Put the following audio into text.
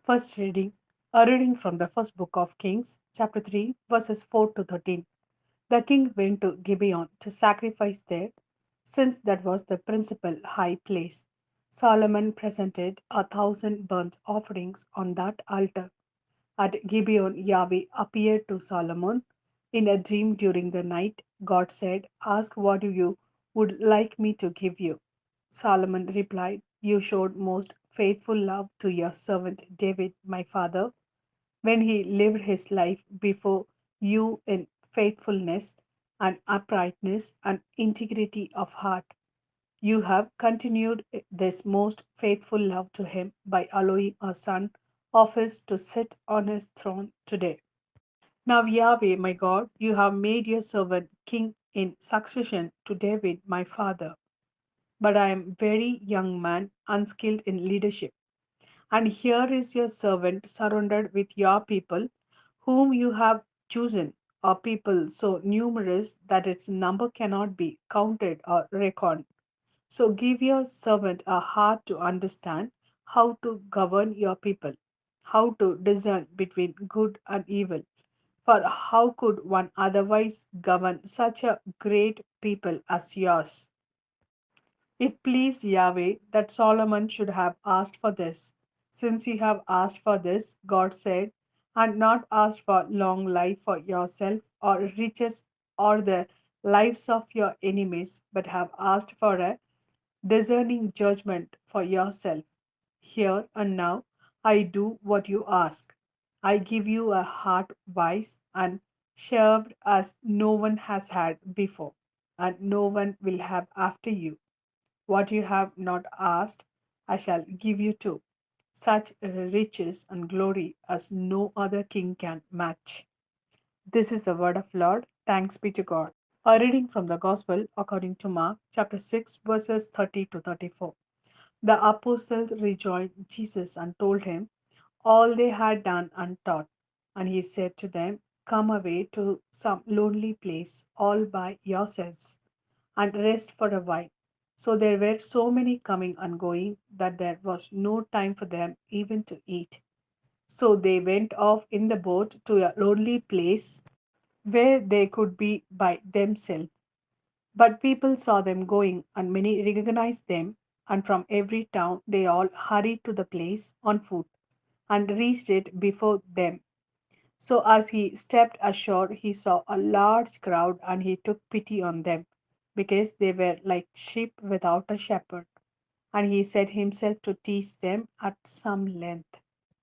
First reading, a reading from the first book of Kings, chapter 3, verses 4 to 13. The king went to Gibeon to sacrifice there, since that was the principal high place. Solomon presented 1,000 burnt offerings on that altar. At Gibeon, Yahweh appeared to Solomon in a dream during the night. God said, "Ask what you would like me to give you." Solomon replied, "You showed most faithful love to your servant David, my father, when he lived his life before you in faithfulness and uprightness and integrity of heart. You have continued this most faithful love to him by allowing a son of his to sit on his throne today. Now, Yahweh, my God, you have made your servant king in succession to David, my father. But I am very young man, unskilled in leadership. And here is your servant surrounded with your people, whom you have chosen, a people so numerous that its number cannot be counted or reckoned. So give your servant a heart to understand how to govern your people, how to discern between good and evil. For how could one otherwise govern such a great people as yours? It pleased Yahweh that Solomon should have asked for this. Since you have asked for this, God said, and not asked for long life for yourself or riches or the lives of your enemies, but have asked for a discerning judgment for yourself. Here and now, I do what you ask. I give you a heart wise and sharp as no one has had before, and no one will have after you. What you have not asked, I shall give you too. Such riches and glory as no other king can match. This is the word of Lord. Thanks be to God. A reading from the Gospel according to Mark, chapter 6, verses 30 to 34. The apostles rejoined Jesus and told him all they had done and taught. And he said to them, "Come away to some lonely place all by yourselves and rest for a while." So there were so many coming and going that there was no time for them even to eat. So they went off in the boat to a lonely place where they could be by themselves. But people saw them going, and many recognized them, and from every town they all hurried to the place on foot and reached it before them. So as he stepped ashore, he saw a large crowd, and he took pity on them, because they were like sheep without a shepherd. And he set himself to teach them at some length.